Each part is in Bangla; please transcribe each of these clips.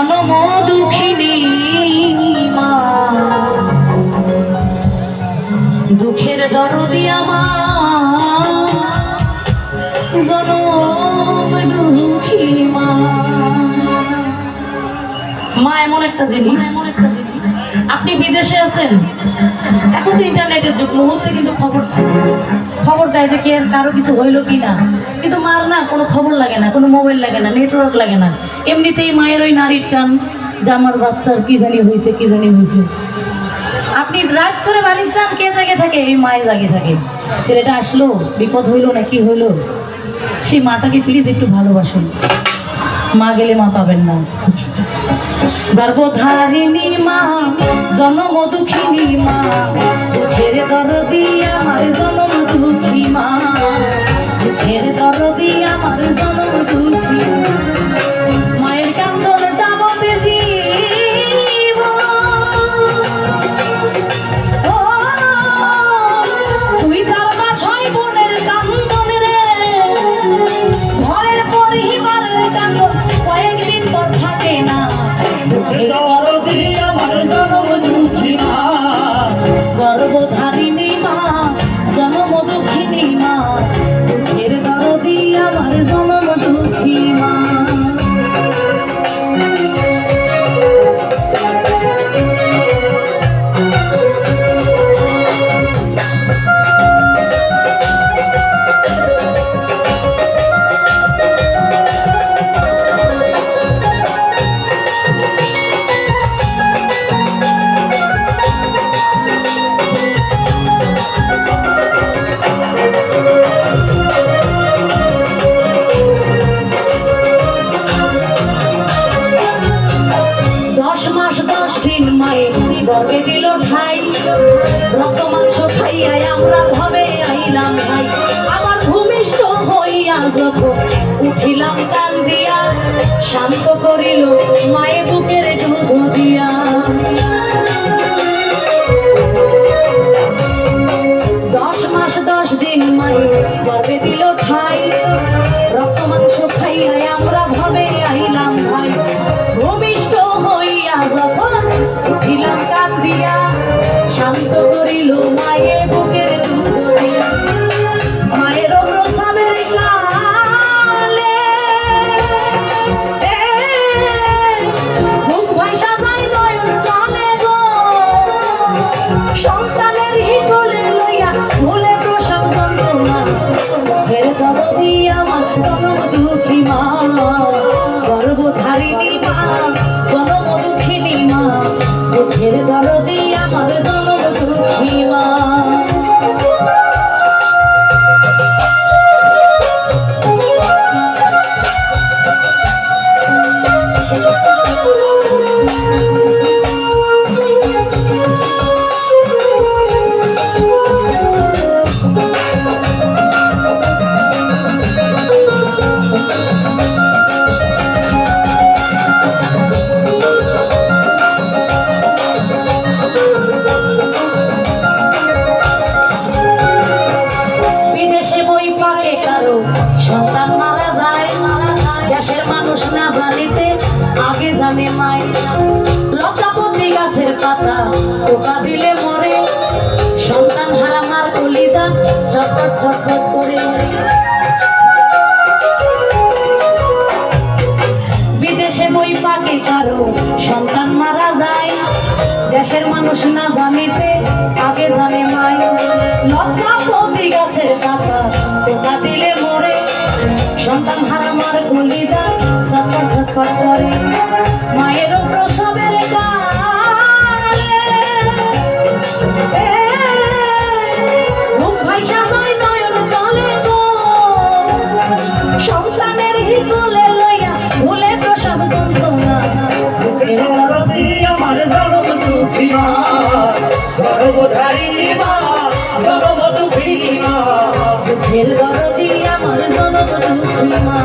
জনম দুঃখিনী মা, দুঃখের দরদি আমার জনম দুঃখী মা। মা এমন একটা জিনিস, আপনি বিদেশে আছেন, এখন তো ইন্টারনেটের যুগ, মুহূর্তে কিন্তু খবর দেয় যে কে কারো কিছু হইলো কি না, কিন্তু মার না কোনো খবর লাগে না, কোনো মোবাইল লাগে না, নেটওয়ার্ক লাগে না, এমনিতেই মায়ের ওই নারীর টান যে আমার বাচ্চার কি জানি হয়েছে কি জানি হয়েছে। আপনি রাত করে বাড়ির যান, কে জাগে থাকে? এই মায়ের জাগে থাকে। ছেলেটা আসলো, বিপদ হইলো না কি হইলো, সেই মাটাকে প্লিজ একটু ভালোবাসুন। মা গেলে মা পাবেন না। গর্ভধারিণী মা, জনম দুঃখিনী মা, দুঃখের দরদি আমার জনম দুঃখী মা, দুঃখের দরদি আমার জনম দুঃখী। মায়ের কান্দন যাবতে জীবন, তুই 4 মাস হয় বোনের কান্দন রে, ঘরের পরিবারের কান্দন কয়েকদিন পর থাকে না। আমার জনম দুঃখী মা, গর্ভধারিণী মা, জনম দুঃখিনী মা, দুঃখের দরদি আমার জনম দুঃখী মা। গর্বে দিল ঠাই, রক্ত মাংস খাইয়াই আমরা ভবে আইলাম ভাই। আমার ভূমিষ্ঠ হইয়া যখন উঠিলাম কান দিয়া, শান্ত করিল মায়ে বুকের দুধ দিয়া। 10 মাস 10 দিন মায়ে গর্বে দিল ঠাই, রক্ত মাংস খাইয়াই আমরা ভবে আইলাম ভাই। ভূমিষ্ঠ হইয়া যখন উঠিলাম কান দিয়া, শান্ত করিল মায়ে বুকের দুধ দিয়া। মায়ের প্রসাবের কালে মুখ ভাইসা যায় নয়ন জলে গো, সন্তানের হিতলে লইয়া ভুলে প্রসব যন্ত্রণা। মুখের দরদি আমার জনম দুঃখী মা, গর্ভধারিণী মা, জনম দুঃখিনী মা, দুঃখের দরদি আমার জনম দুঃখী মা। সন্তান মারা যায়, দেশের মানুষ না জানিতে আগে জানে মায়। লতাপতি গাছের পাতা পোকা দিলে মরে, সন্তান হারা মার কলিজা ছটফট ছটফট করে। বিদেশে বই পাকে কারো সন্তান মারা যায়, দেশের মানুষ না জানিতে আগে জানে মায়। লতাপতি গাছের পাতা পোকা দিলে মরে, সন্তান হারা মার কলিজা ছটফট ছটফট করে। মায়ের প্রসবের কালে মুখ ভাইসা যায় নয়ন জলে গো, সন্তানের হিতলে লইয়া ভুলে প্রসব যন্ত্রণা। মুখের দরদি আমার জনম দুঃখী মা, গর্ভধারিণী মা, জনম দুঃখিনী মা, দুঃখের দরদি আমার জনম দুঃখী মা।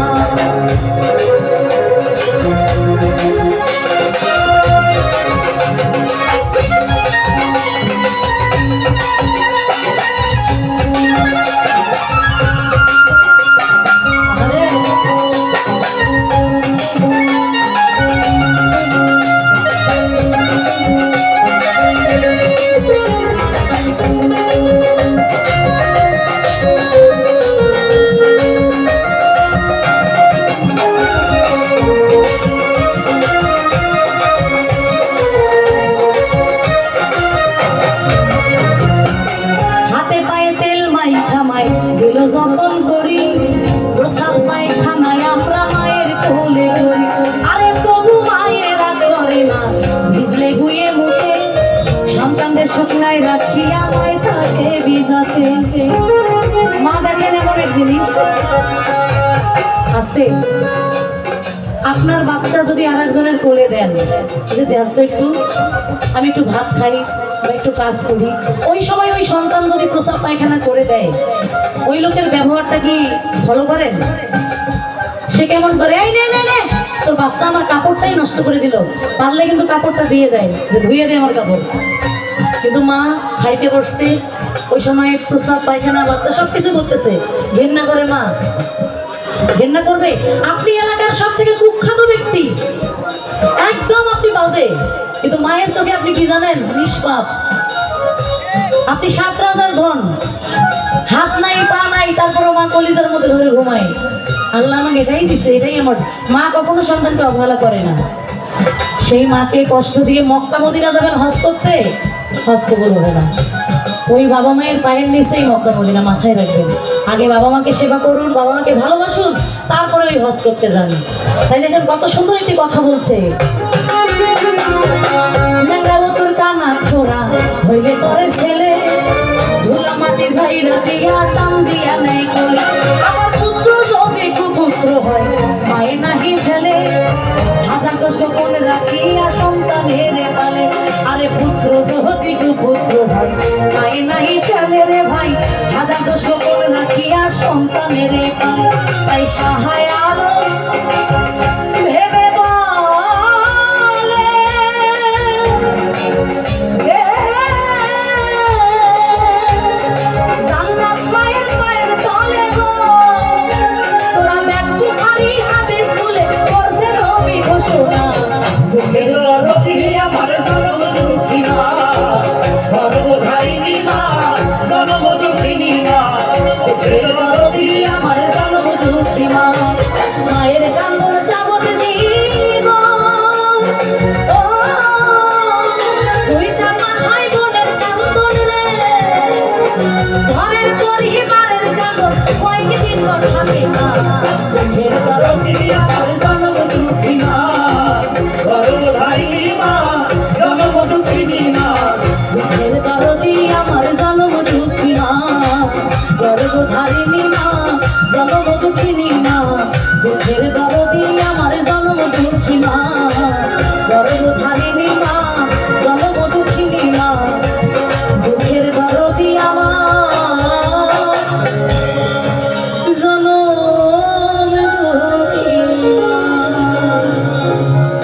গলায় রাখি আমায় থাকে বিজাতে। মা দেখেন এমন এক জিনিস আছে, আপনার বাচ্চা যদি আর একজনের কোলে দেন যে দেন তো একটু, আমি একটু ভাত খাই বা একটু কাজ করি, ওই সময় ওই সন্তান যদি প্রস্রাব পায়খানা করে দেয়, ওই লোকের ব্যবহারটা কি ফলো করেন? সে কেমন করে, এই নে নে নে, তোর বাচ্চা আমার কাপড়টাই নষ্ট করে দিল, পারলে কিন্তু কাপড়টা দিয়ে দেয়, যে ধুয়ে দেয় আমার কাপড়। কিন্তু মা খাইতে বসতে ওই সময় প্রস্রাব পায়খানা বাচ্চা সবকিছু করতেছে, ঘেন্না করে মা? ঘেন্না করবে? আপনি এলাকার সব থেকে কুখ্যাত ব্যক্তি, একদম আপনি বাজে, কিন্তু মায়ের চোখে আপনি কি জানেন? নিষ্পাপ। আপনি 7 রাজার ধন, হাত নাই পা নাই, তারপরে মা কলিজার মধ্যে ধরে ঘুমায়। আল্লাহ আমাকে এটাই দিছে, এটাই আমার মা। কখনো সন্তানকে অবহেলা করে না। সেই মাকে কষ্ট দিয়ে মক্কা মদিনা যাবেন হজ করতে, হজ কবুল হবে না। ওই বাবা মায়ের পায়ের নিচেই মক্কা মদিনা, মাথায় রাখবেন। আগে বাবা মাকে সেবা করুন, বাবা মাকে ভালোবাসুন, তারপরে ওই হজ করতে যান। তাই দেখেন কত সুন্দর একটি কথা বলছে, কানা ছোড়া হইলে করে ছেলে, ধুলা মাটি ঝাইরা দিয়া টান দিয়া নেই কোলে, আমার পুত্র যদি কুপুত্র হয় মায়ে নাহি ফেলে, হাজার দশ গোপন রাখিয়া সন্তানের পালে, আরে পুত্র যদি কুপুত্র হয় মায়ে নাহি ফেলে রে ভাই, হাজার দশ গোপন রাখিয়া সন্তানের পালে। তাই সাহায় আলো ভেবে মায়ের কান্দন চাবত জীবন, ও তুই 4 মাস হয় বোনের কান্দন রে, ঘরের পরিবারের কান্দন কয়েকদিন থাকে না।